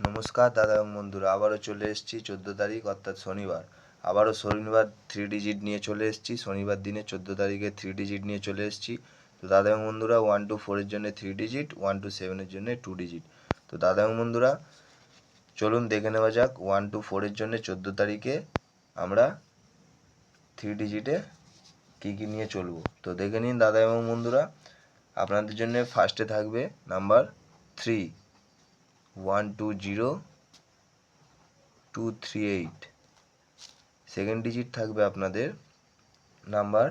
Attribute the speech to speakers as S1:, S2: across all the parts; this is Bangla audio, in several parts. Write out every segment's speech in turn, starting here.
S1: নমস্কার দাদা এবং বন্ধুরা, আবারও চলে এসেছি 14 তারিখ অর্থাৎ শনিবার। আবারও শনিবার 3 ডিজিট নিয়ে চলে এসেছি। শনিবার দিনে 14 তারিখে 3 ডিজিট নিয়ে চলে এসেছি। তো দাদা এবং বন্ধুরা 1 to 4 এর জন্য 3 ডিজিট, 1 to 7 এর জন্য 2 ডিজিট। তো দাদা এবং বন্ধুরা চলুন দেখে নেওয়া যাক 1 to 4 এর জন্য 14 তারিখে আমরা 3 ডিজিটে কী কী নিয়ে চলবো। তো দেখে নিন দাদা এবং বন্ধুরা, আপনাদের জন্য ফার্স্টে থাকবে নাম্বার 3, 120238। সেকেন্ড ডিজিট থাকবে আপনাদের নাম্বার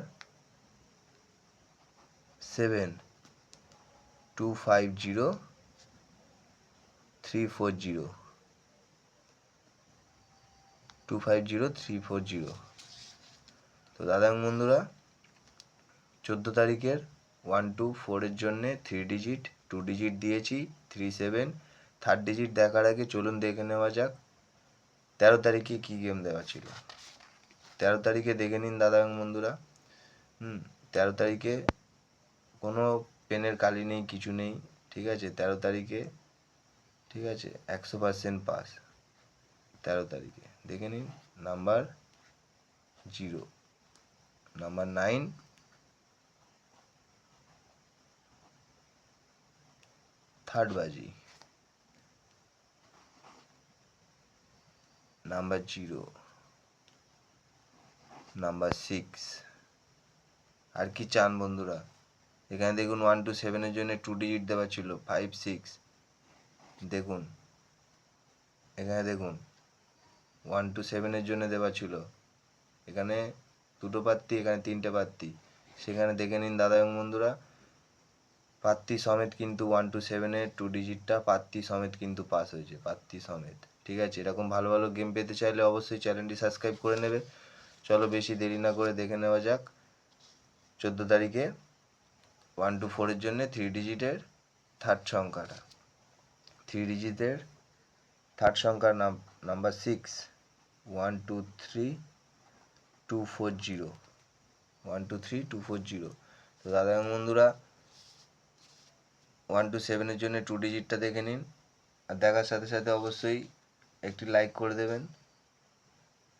S1: 7, 250340, 250340। তো দাদা এবং বন্ধুরা 14 তারিখের 1 to 4 এর জন্যে 3 ডিজিট, 2 ডিজিট দিয়েছি 37। থার্ড ডিজিট দেখার আগে চলুন দেখে নেওয়া যাক 13 তারিখে কী গেম দেওয়া ছিল। 13 তারিখে দেখে নিন দাদা এবং বন্ধুরা। 13 তারিখে কোনো পেনের কালি নেই, কিছু নেই, ঠিক আছে। 13 তারিখে ঠিক আছে 100% পাস। 13 তারিখে দেখে নিন নাম্বার 0, নাম্বার 9, থার্ড বাজি, নাম্বার 0, নাম্বার 6। আর কি চান বন্ধুরা? এখানে দেখুন 1 to 7 এর জন্য 2 ডিজিট দেওয়া ছিল 5, 6। দেখুন এখানে দেখুন 1 to 7 এর জন্য দেওয়া ছিল, এখানে 2টো প্রার্থী, এখানে 3টে প্রার্থী। সেখানে দেখে নিন দাদা এবং বন্ধুরা প্রার্থী সমেত কিন্তু 1 to 7 এর 2 ডিজিটটা প্রার্থী সমেত কিন্তু পাস হয়েছে, প্রার্থী সমেত, ঠিক আছে। এরকম ভালো ভালো গেম পেতে চাইলে অবশ্যই চ্যানেলটি সাবস্ক্রাইব করে নেবে। চলো বেশি দেরি না করে দেখে নেওয়া যাক 14 তারিখে 1 to 4 এর জন্য 3 ডিজিটের থার্ড সংখ্যাটা। 3 ডিজিটের থার্ড সংখ্যার নাম্বার 6, 123240, 123240। তো দাদা এবং বন্ধুরা 1 to 7 এর জন্য 2 ডিজিটটা দেখে নিন, আর দেখার সাথে সাথে অবশ্যই একটি লাইক করে দেবেন।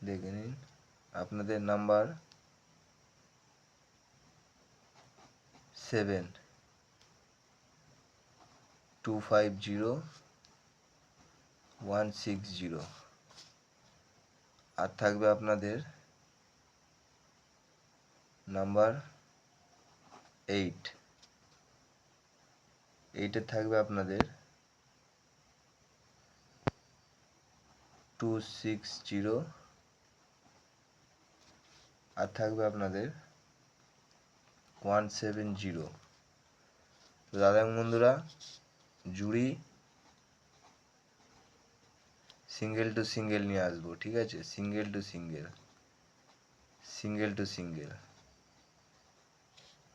S1: দেখে নিন আপনাদের নাম্বার 7, 250160। আর থাকবে আপনাদের নাম্বার 8, 8-এর থাকবে আপনাদের 260। আর থাকবে আপনাদের 170। তো দাদা এবং বন্ধুরা জুড়ি সিঙ্গেল টু সিঙ্গেল নিয়ে আসবো, ঠিক আছে। Single to single, single to single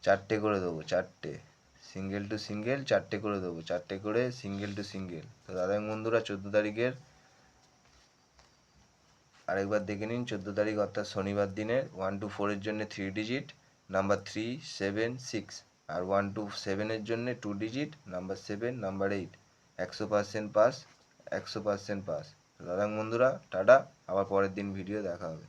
S1: 4টে করে দেবো, 4টে সিঙ্গেল টু সিঙ্গেল 4টে করে দেবো, 4টে করে সিঙ্গেল টু সিঙ্গেল। তো দাদা এবং বন্ধুরা 14 তারিখের আরেকবার দেখে নিন 14 তারিখ অর্থাৎ শনিবার দিনের 1 to 4 এর জন্য 3 ডিজিট, নাম্বার 3, 7, 6। আর 1 to 7 এর জন্য 2 digit, number 7, number 8। 100% pass, 100% pass. দাদা বন্ধুরা টাটা, আবার পরের দিন ভিডিও দেখা হবে।